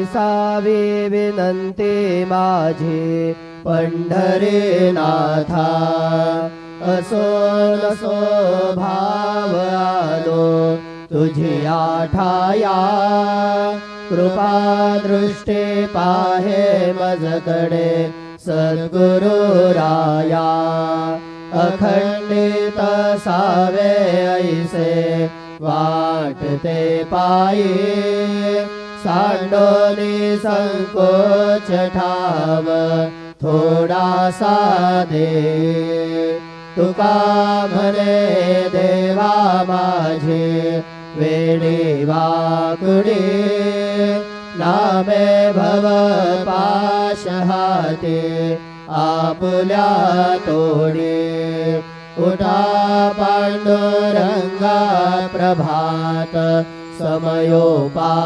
सावी विनंती माझी पंढरी नाथा, असो नसो भाव आलो तुझी आठाया, कृपा दृष्टी पाहे मजकडे सद्गुरु राया, अखंडित सावे ऐसे वाटते पायी, सांडोनी संकोच ठाव थोडासा दे, तुका म्हणे देवा माझे वेडी वाकुडी, नामे भव पाश हाती आपुल्या तोडी, उठा पांडुरंगा प्रभात समयोपातला।